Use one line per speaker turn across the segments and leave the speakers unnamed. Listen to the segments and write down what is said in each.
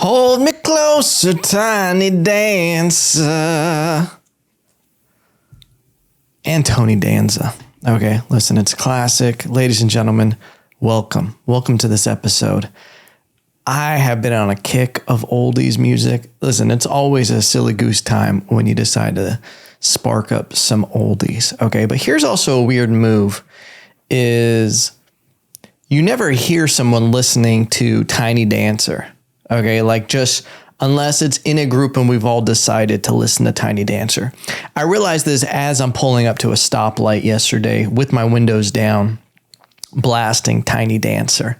Hold me closer, tiny dancer. And Tony Danza. Okay, listen, it's classic. Ladies and gentlemen, welcome. Welcome to this episode. I have been on a kick of oldies music. Listen, it's always a silly goose time when you decide to spark up some oldies. Okay, but here's also a weird move is you never hear someone listening to Tiny Dancer. Okay, like just unless it's in a group and we've all decided to listen to Tiny Dancer. I realized this as I'm pulling up to a stoplight yesterday with my windows down, blasting Tiny Dancer.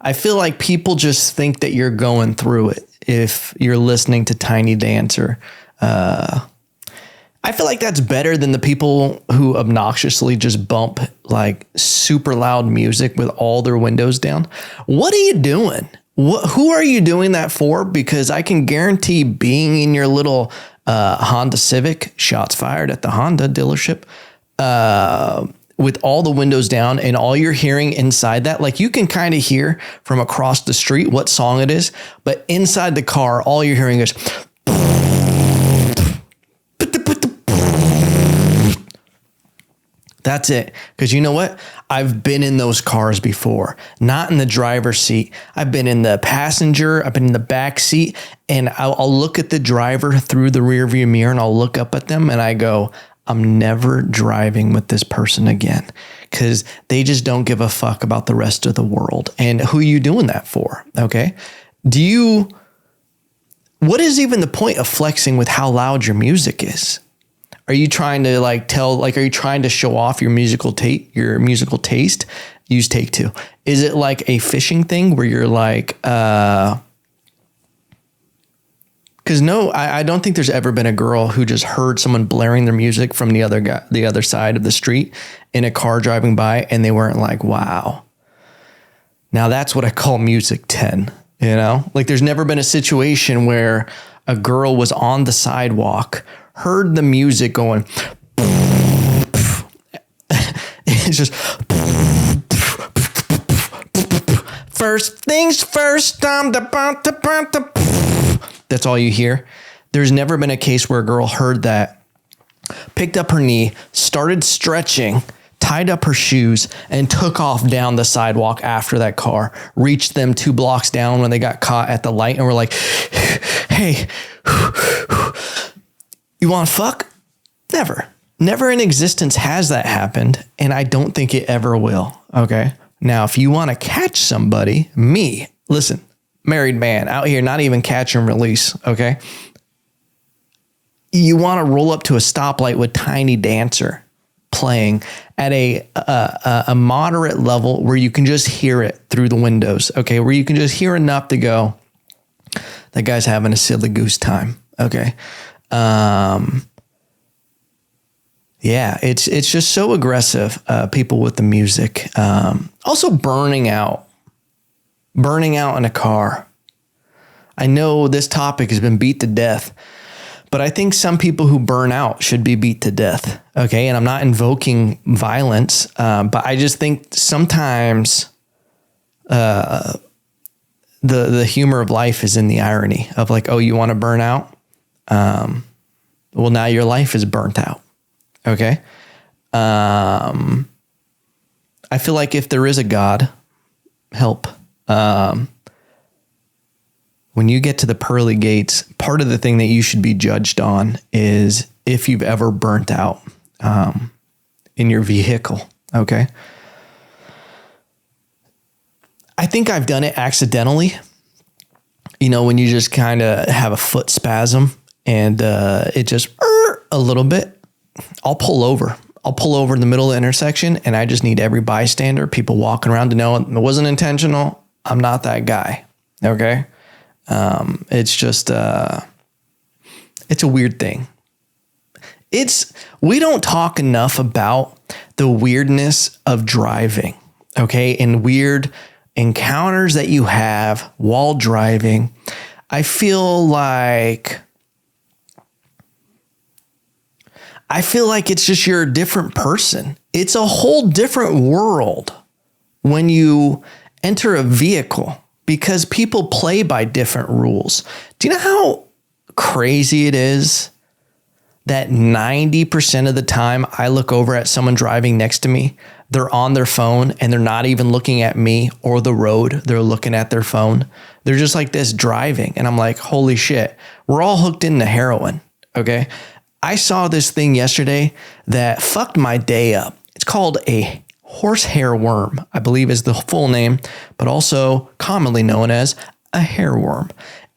I feel like people just think that you're going through it if you're listening to Tiny Dancer. I feel like that's better than the people who obnoxiously just bump like super loud music with all their windows down. What are you doing? Who are you doing that for? Because I can guarantee being in your little Honda Civic, shots fired at the Honda dealership, with all the windows down and all you're hearing inside that, like you can kind of hear from across the street what song it is, but inside the car, all you're hearing is that's it. Because you know what? I've been in those cars before, not in the driver's seat. I've been in the passenger. I've been in the back seat, and I'll look at the driver through the rearview mirror and I'll look up at them and I go, I'm never driving with this person again because they just don't give a fuck about the rest of the world. And who are you doing that for? Okay. What is even the point of flexing with how loud your music is? Are you trying to are you trying to show off your musical taste? Use take two. Is it like a fishing thing where you're like, because no, I don't think there's ever been a girl who just heard someone blaring their music from the other side of the street in a car driving by and they weren't like, wow. Now that's what I call music 10, you know? Like there's never been a situation where a girl was on the sidewalk, heard the music going, it's just, first things first, that's all you hear. There's never been a case where a girl heard that, picked up her knee, started stretching, tied up her shoes, and took off down the sidewalk after that car, reached them 2 blocks down when they got caught at the light and were like, hey, you want to fuck? Never in existence has that happened. And I don't think it ever will. Okay. Now, if you want to catch somebody, listen, married man out here, not even catch and release. Okay. You want to roll up to a stoplight with Tiny Dancer playing at a moderate level where you can just hear it through the windows. Okay. Where you can just hear enough to go, that guy's having a silly goose time. Okay. Yeah, it's just so aggressive, people with the music. Also burning out in a car. I know this topic has been beat to death, but I think some people who burn out should be beat to death. Okay. And I'm not invoking violence, but I just think sometimes, the humor of life is in the irony of like, oh, you want to burn out? Well, now your life is burnt out. Okay. I feel like if there is a God, help. When you get to the pearly gates, part of the thing that you should be judged on is if you've ever burnt out, in your vehicle. Okay. I think I've done it accidentally. You know, when you just kind of have a foot spasm and, it just a little bit. I'll pull over in the middle of the intersection and I just need every bystander, people walking around to know it wasn't intentional. I'm not that guy. Okay. It's just, it's a weird thing. We don't talk enough about the weirdness of driving. Okay. And weird encounters that you have while driving. I feel like it's just you're a different person. It's a whole different world when you enter a vehicle. because people play by different rules. Do you know how crazy it is that 90% of the time I look over at someone driving next to me, they're on their phone and they're not even looking at me or the road. They're looking at their phone. They're just like this driving. And I'm like, holy shit, we're all hooked into heroin. Okay. I saw this thing yesterday that fucked my day up. It's called a horsehair worm, I believe is the full name, but also commonly known as a hair worm.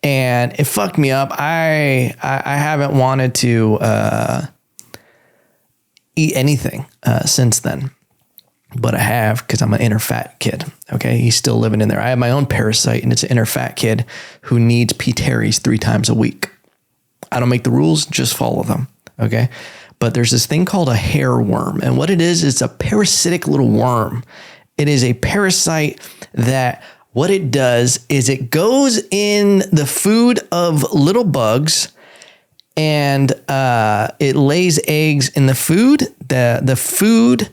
And it fucked me up. I haven't wanted to eat anything since then, but I have, because I'm an inner fat kid. Okay, he's still living in there. I have my own parasite, and it's an inner fat kid who needs P-Terries 3 times a week. I don't make the rules, just follow them. Okay, but there's this thing called a hair worm, and what it is, it's a parasitic little worm. It is a parasite that what it does is it goes in the food of little bugs, and it lays eggs in the food. The food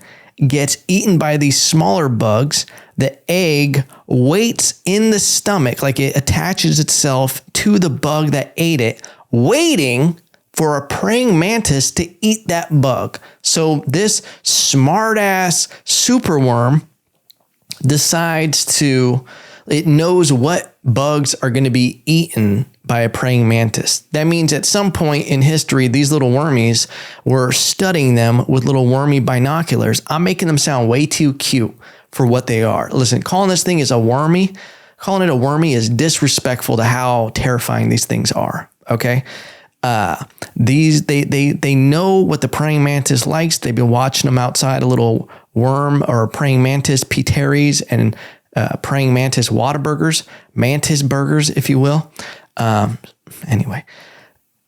gets eaten by these smaller bugs. The egg waits in the stomach, like it attaches itself to the bug that ate it, waiting for a praying mantis to eat that bug. So this smart ass superworm decides to, it knows what bugs are going to be eaten by a praying mantis. That means at some point in history, these little wormies were studying them with little wormy binoculars. I'm making them sound way too cute for what they are. Listen, calling this thing is a wormy, calling it a wormy is disrespectful to how terrifying these things are. Okay. They know what the praying mantis likes. They've been watching them outside, a little worm or a praying mantis, P-Terries, and praying mantis Whataburgers, mantis burgers, if you will. Anyway,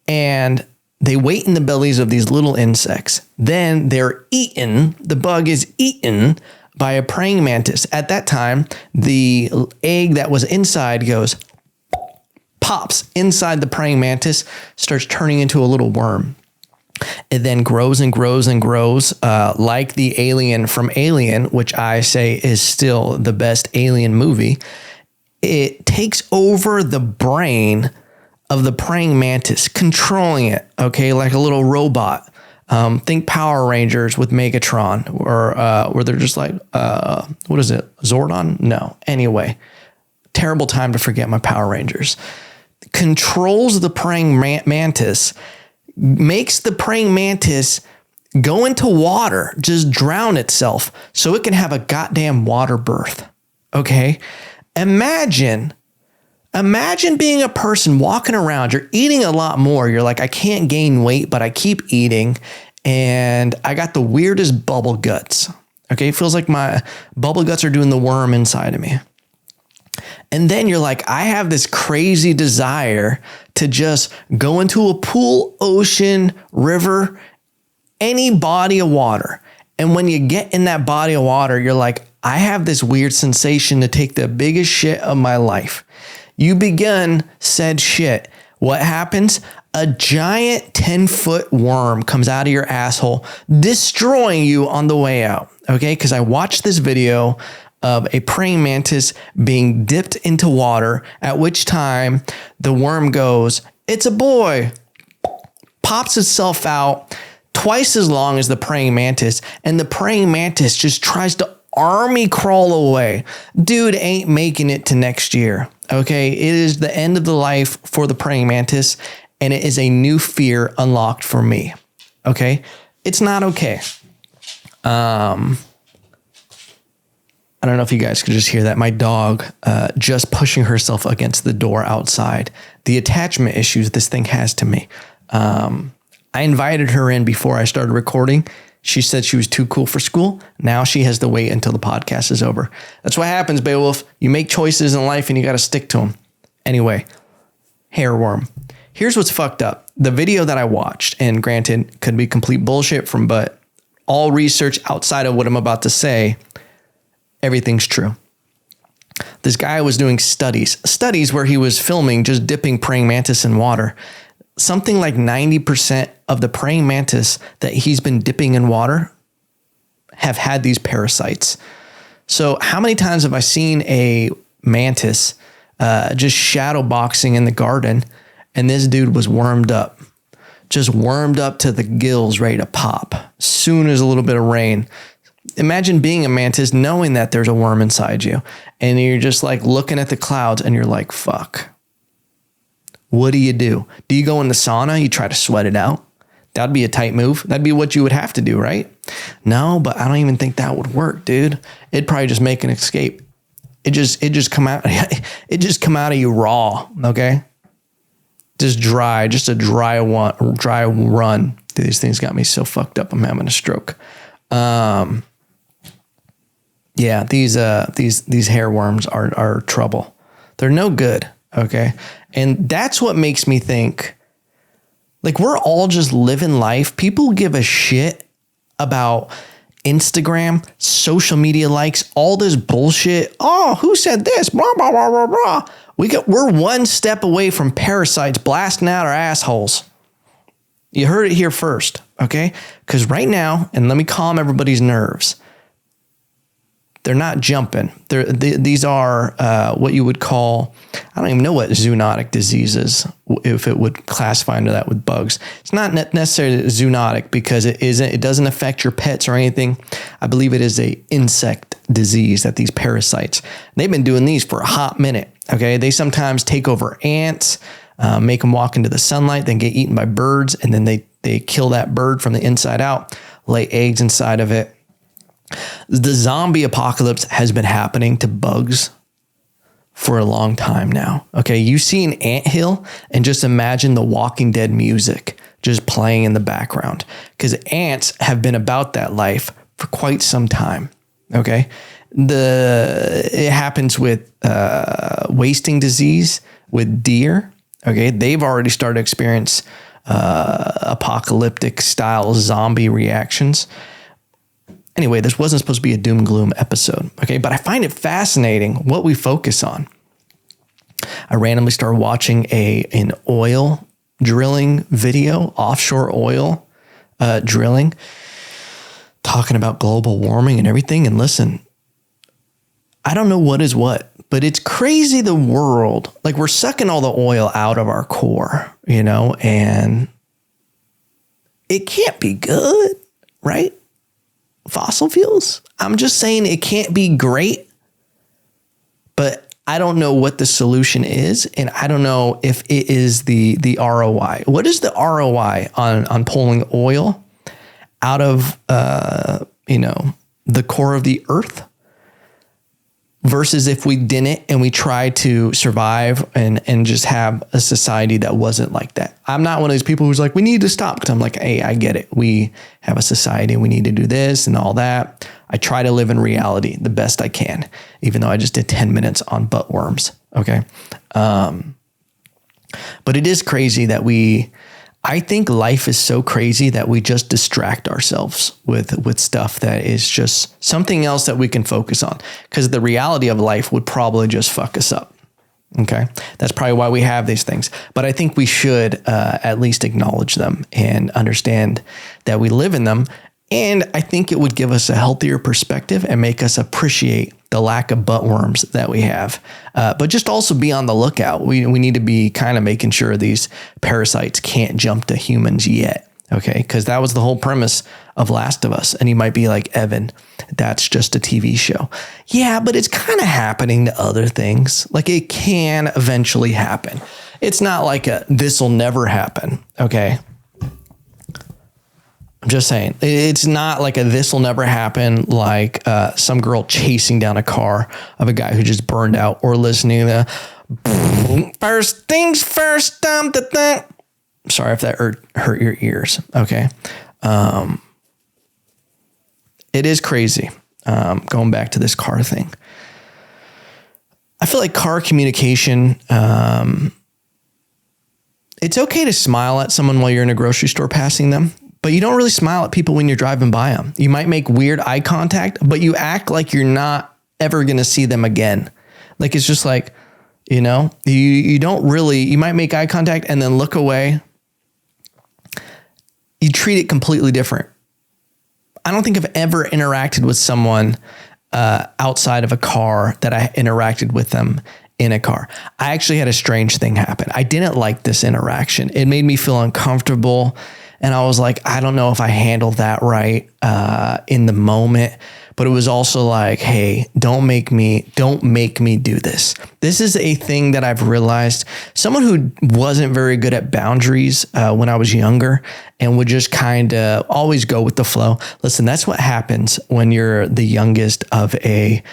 and they wait in the bellies of these little insects. Then they're eaten. The bug is eaten by a praying mantis. At that time, the egg that was inside pops inside the praying mantis, starts turning into a little worm. It then grows and grows and grows, like the alien from Alien, which I say is still the best Alien movie. It takes over the brain of the praying mantis, controlling it, okay, like a little robot. Think Power Rangers with Megatron, or where they're just like, what is it, Zordon? No. Anyway, terrible time to forget my Power Rangers. Controls the praying mantis, makes the praying mantis go into water, just drown itself so it can have a goddamn water birth. Okay. Imagine being a person walking around, you're eating a lot more. You're like, I can't gain weight, but I keep eating. And I got the weirdest bubble guts. Okay. It feels like my bubble guts are doing the worm inside of me. And then you're like, I have this crazy desire to just go into a pool, ocean, river, any body of water. And when you get in that body of water, you're like, I have this weird sensation to take the biggest shit of my life. You begin said shit. What happens? A giant 10-foot worm comes out of your asshole, destroying you on the way out. Okay? Because I watched this video of a praying mantis being dipped into water, at which time the worm goes, it's a boy, pops itself out twice as long as the praying mantis, and the praying mantis just tries to army crawl away. Dude ain't making it to next year. Okay, it is the end of the life for the praying mantis, and it is a new fear unlocked for me. Okay, it's not okay. I don't know if you guys could just hear that. My dog just pushing herself against the door outside. The attachment issues this thing has to me. I invited her in before I started recording. She said she was too cool for school. Now she has to wait until the podcast is over. That's what happens, Beowulf. You make choices in life and you got to stick to them. Anyway, hair worm. Here's what's fucked up. The video that I watched, and granted, could be complete bullshit but all research outside of what I'm about to say, everything's true. This guy was doing studies where he was filming just dipping praying mantis in water. Something like 90% of the praying mantis that he's been dipping in water have had these parasites. So how many times have I seen a mantis just shadow boxing in the garden. And this dude was wormed up, just wormed up to the gills, ready to pop. Soon as a little bit of rain. Imagine being a mantis, knowing that there's a worm inside you, and you're just like looking at the clouds and you're like, fuck. What do? Do you go in the sauna? You try to sweat it out? That'd be a tight move. That'd be what you would have to do, right? No, but I don't even think that would work, dude. It'd probably just make an escape. It just come out of you raw, okay? Just a dry run. Dude, these things got me so fucked up. I'm having a stroke. Yeah, these hair worms are trouble. They're no good, okay? And that's what makes me think, like, we're all just living life. People give a shit about Instagram, social media likes, all this bullshit. Oh, who said this? Blah, blah, blah, blah, blah. We're one step away from parasites blasting out our assholes. You heard it here first, okay? Because right now, and let me calm everybody's nerves, they're not jumping. These are what you would call, I don't even know what zoonotic disease is, if it would classify into that with bugs. It's not necessarily zoonotic because it doesn't affect your pets or anything. I believe it is a insect disease that these parasites, they've been doing these for a hot minute. Okay. They sometimes take over ants, make them walk into the sunlight, then get eaten by birds. And then they kill that bird from the inside out, lay eggs inside of it. The zombie apocalypse has been happening to bugs for a long time now. Okay. You see an anthill and just imagine the Walking Dead music just playing in the background, because ants have been about that life for quite some time. Okay. It happens with wasting disease with deer. Okay. They've already started to experience apocalyptic style zombie reactions. Anyway, this wasn't supposed to be a doom gloom episode, okay? But I find it fascinating what we focus on. I randomly started watching an oil drilling video, offshore oil drilling, talking about global warming and everything. And listen, I don't know what is what, but it's crazy the world, like we're sucking all the oil out of our core, and it can't be good, right? Fossil fuels. I'm just saying it can't be great, but I don't know what the solution is. And I don't know if it is the ROI. What is the ROI on pulling oil out of, the core of the earth versus if we didn't and we tried to survive and just have a society that wasn't like that? I'm not one of those people who's like, we need to stop. Cause I'm like, hey, I get it. We have a society. We need to do this and all that. I try to live in reality the best I can, even though I just did 10 minutes on butt worms. Okay. But it is crazy that I think life is so crazy that we just distract ourselves with stuff that is just something else that we can focus on, because the reality of life would probably just fuck us up. Okay. That's probably why we have these things, but I think we should at least acknowledge them and understand that we live in them. And I think it would give us a healthier perspective and make us appreciate the lack of butt worms that we have. But just also be on the lookout. We need to be kind of making sure these parasites can't jump to humans yet. Okay. Because that was the whole premise of Last of Us. And you might be like, Evan, that's just a TV show. Yeah, but it's kind of happening to other things. Like, it can eventually happen. It's not like this will never happen. Okay. I'm just saying, it's not like this will never happen, like some girl chasing down a car of a guy who just burned out, or listening to first things first. Sorry if that hurt your ears. Okay. It is crazy. Going back to this car thing. I feel like car communication, it's okay to smile at someone while you're in a grocery store passing them, but you don't really smile at people when you're driving by them. You might make weird eye contact, but you act like you're not ever going to see them again. Like, it's just like, you don't really, you might make eye contact and then look away. You treat it completely different. I don't think I've ever interacted with someone outside of a car that I interacted with them in a car. I actually had a strange thing happen. I didn't like this interaction. It made me feel uncomfortable. And I was like, I don't know if I handled that right in the moment. But it was also like, hey, don't make me do this. This is a thing that I've realized. Someone who wasn't very good at boundaries when I was younger and would just kind of always go with the flow. Listen, that's what happens when you're the youngest of a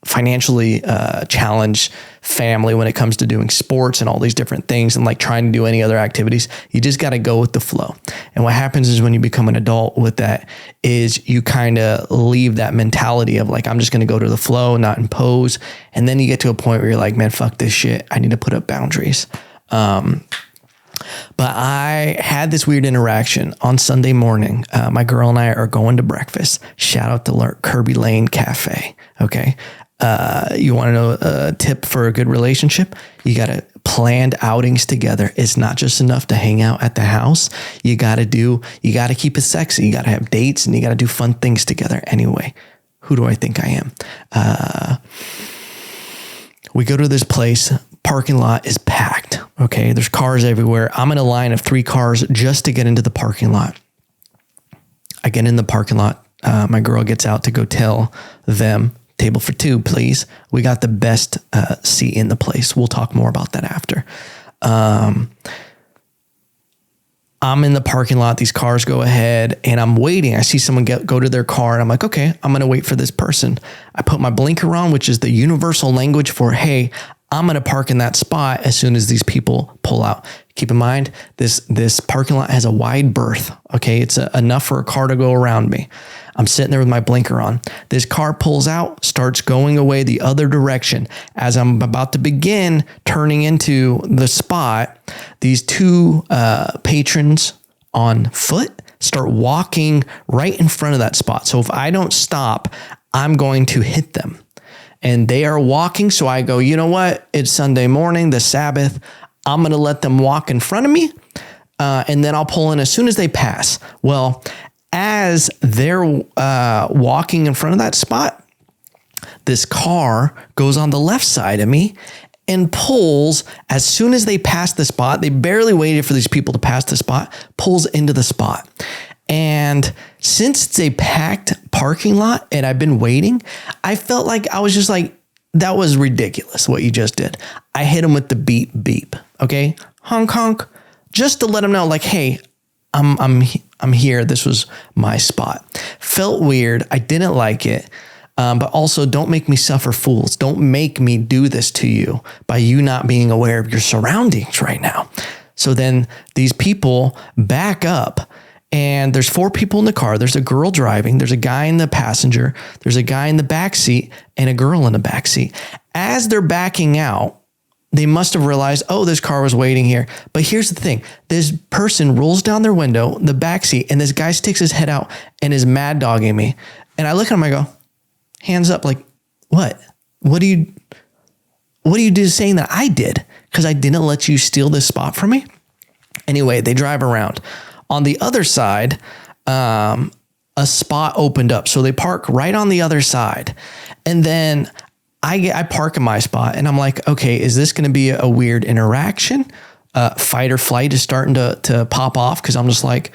financially challenged family when it comes to doing sports and all these different things and like trying to do any other activities. You just got to go with the flow. And what happens is when you become an adult with that is you kind of leave that mentality of like, I'm just going to go to the flow, not impose. And then you get to a point where you're like, man, fuck this shit. I need to put up boundaries. But I had this weird interaction on Sunday morning. My girl and I are going to breakfast. Shout out to Kirby Lane Cafe. Okay. You want to know a tip for a good relationship? You got to planned outings together. It's not just enough to hang out at the house. You got to keep it sexy. You got to have dates and you got to do fun things together. Anyway, who do I think I am? We go to this place. Parking lot is packed. Okay. There's cars everywhere. I'm in a line of 3 cars just to get into the parking lot. I get in the parking lot. My girl gets out to go tell them, table for 2, please. We got the best seat in the place. We'll talk more about that after. I'm in the parking lot. These cars go ahead and I'm waiting. I see someone go to their car and I'm like, okay, I'm going to wait for this person. I put my blinker on, which is the universal language for, hey, I'm going to park in that spot as soon as these people pull out. Keep in mind, this parking lot has a wide berth. Okay. It's enough for a car to go around me. I'm sitting there with my blinker on. This car pulls out, starts going away the other direction. As I'm about to begin turning into the spot, these 2 patrons on foot start walking right in front of that spot. So if I don't stop, I'm going to hit them. And they are walking. So I go, you know what? It's Sunday morning, the Sabbath. I'm going to let them walk in front of me. And then I'll pull in as soon as they pass. Well, as they're walking in front of that spot, this car goes on the left side of me and pulls as soon as they pass the spot. They barely waited for these people to pass the spot, pulls into the spot. And since it's a packed parking lot and I've been waiting, I felt like I was just like, that was ridiculous what you just did. I hit him with the beep, beep. Okay. Honk, honk, just to let him know like, hey, I'm here. This was my spot. Felt weird. I didn't like it. But also don't make me suffer fools. Don't make me do this to you by you not being aware of your surroundings right now. So then these people back up. And there's 4 people in the car. There's a girl driving. There's a guy in the passenger. There's a guy in the back seat and a girl in the back seat. As they're backing out, they must have realized, oh, this car was waiting here. But here's the thing. This person rolls down their window, the back seat, and this guy sticks his head out and is mad dogging me. And I look at him, I go, hands up, like, what? What do you do saying that I did? Because I didn't let you steal this spot from me? Anyway, they drive around. On the other side, a spot opened up. So they park right on the other side. And then I park in my spot and I'm like, okay, is this going to be a weird interaction? Fight or flight is starting to pop off because I'm just like,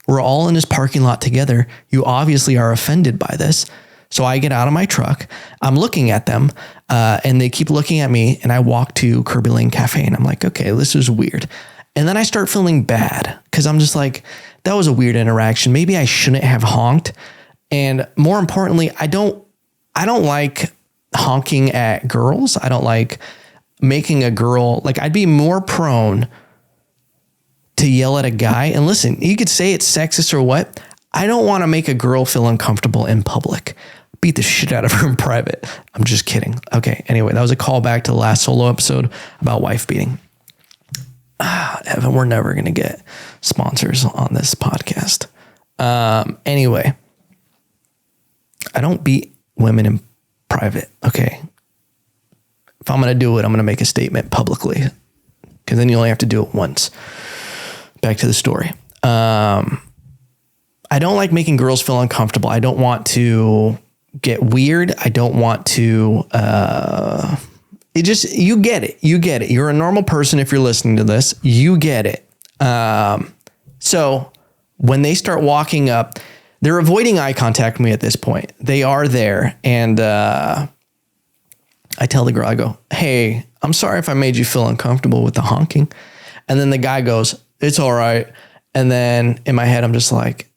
we're all in this parking lot together. You obviously are offended by this. So I get out of my truck. I'm looking at them and they keep looking at me. And I walk to Kirby Lane Cafe and I'm like, okay, this is weird. And then I start feeling bad because I'm just like, that was a weird interaction. Maybe I shouldn't have honked. And more importantly, I don't like honking at girls. I don't like making a girl, like I'd be more prone to yell at a guy. And listen, you could say it's sexist or what. I don't want to make a girl feel uncomfortable in public. Beat the shit out of her in private. I'm just kidding. Okay. Anyway, that was a callback to the last solo episode about wife beating. Evan, we're never going to get sponsors on this podcast. Anyway, I don't beat women in private. Okay. If I'm going to do it, I'm going to make a statement publicly because then you only have to do it once. Back to the story. I don't like making girls feel uncomfortable. I don't want to get weird. I don't want to, you get it. You get it. You're a normal person. If you're listening to this, you get it. So when they start walking up, they're avoiding eye contact with me at this point. They are there. And, I tell the girl, I go, hey, I'm sorry if I made you feel uncomfortable with the honking. And then the guy goes, it's all right. And then in my head, I'm just like,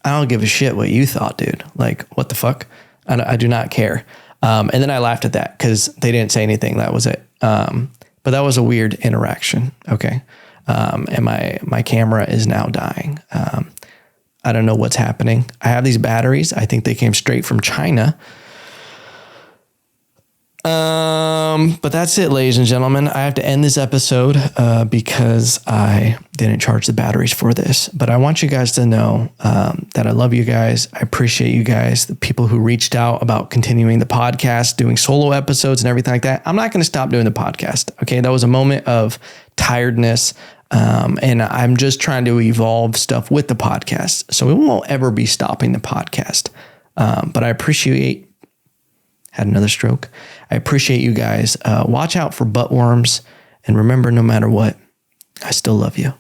I don't give a shit what you thought, dude. Like, what the fuck? I do not care. And then I laughed at that because they didn't say anything. That was it. But that was a weird interaction. Okay. And my camera is now dying. I don't know what's happening. I have these batteries. I think they came straight from China. But that's it, ladies and gentlemen. I have to end this episode, because I didn't charge the batteries for this, but I want you guys to know, that I love you guys. I appreciate you guys, the people who reached out about continuing the podcast, doing solo episodes and everything like that. I'm not going to stop doing the podcast. Okay. That was a moment of tiredness. And I'm just trying to evolve stuff with the podcast. So we won't ever be stopping the podcast. But I appreciate, had another stroke. I appreciate you guys. Watch out for butt worms. And remember, no matter what, I still love you.